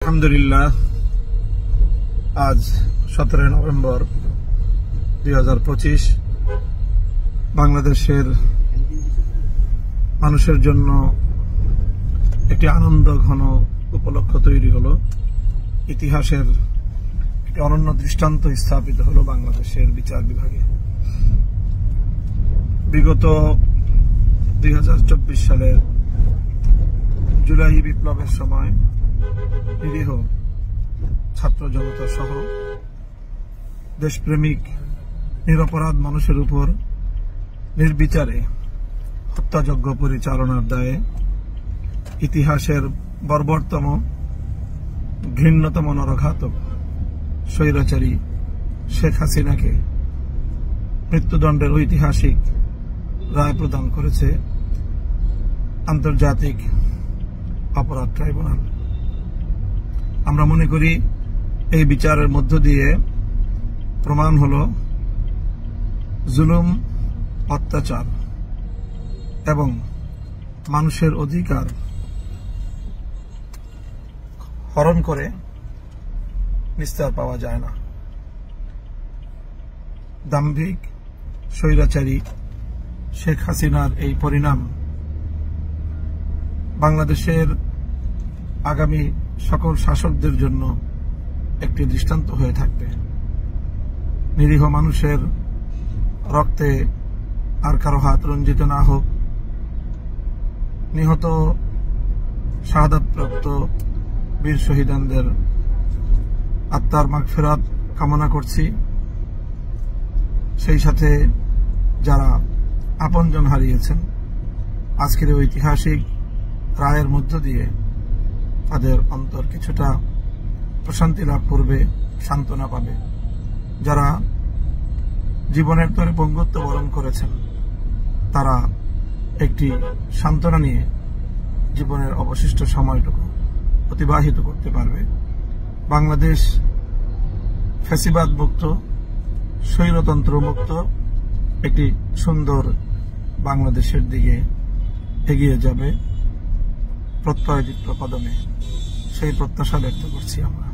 আলহামদুলিল্লাহ আজ 17 নভেম্বর 2025 বাংলাদেশের মানুষের জন্য একটি আনন্দ ঘন উপলক্ষ তৈরি হলো। ইতিহাসের একটি অনন্য দৃষ্টান্ত স্থাপিত হলো বাংলাদেশের বিচার বিভাগে। বিগত 2024 সালের জুলাই বিপ্লবের সময় নিরীহ ছাত্র জনতা সহ দেশপ্রেমিক নিরপরাধ মানুষের উপর নির্বিচারে হত্যাযজ্ঞ পরিচালনার দায়ে ইতিহাসের বর্বরতম ঘৃণ্যতম নরঘাতক স্বৈরাচারী শেখ হাসিনাকে মৃত্যুদণ্ডের ঐতিহাসিক রায় প্রদান করেছে আন্তর্জাতিক অপরাধ ট্রাইব্যুনাল। আমরা মনে করি এই বিচারের মধ্য দিয়ে প্রমাণ হলো জুলুম, অত্যাচার এবং মানুষের অধিকার হরণ করে নিস্তার পাওয়া যায় না। দাম্ভিক স্বৈরাচারী শেখ হাসিনার এই পরিণাম বাংলাদেশের আগামী সকল শাসকদের জন্য একটি দৃষ্টান্ত হয়ে থাকবে। নিরীহ মানুষের রক্তে আর কারো হাত রঞ্জিত না হোক। নিহত শাহাদাতপ্রাপ্ত বীর শহীদানদের আত্মার মাগফিরাত কামনা করছি। সেই সাথে যারা আপনজন হারিয়েছেন আজকের ঐতিহাসিক রায়ের মধ্য দিয়ে তাদের অন্তর কিছুটা প্রশান্তি লাভ করবে, সান্ত্বনা পাবে। যারা জীবনের তরে পঙ্গুত্ব বরণ করেছেন তারা একটি সান্ত্বনা নিয়ে জীবনের অবশিষ্ট সময়টুকু অতিবাহিত করতে পারবে। বাংলাদেশ ফ্যাসিবাদ মুক্ত, স্বৈরতন্ত্র মুক্ত একটি সুন্দর বাংলাদেশের দিকে এগিয়ে যাবে প্রত্যয়দীপ্ত কদমে। সেই প্রত্যাশা ব্যক্ত করছি আমরা।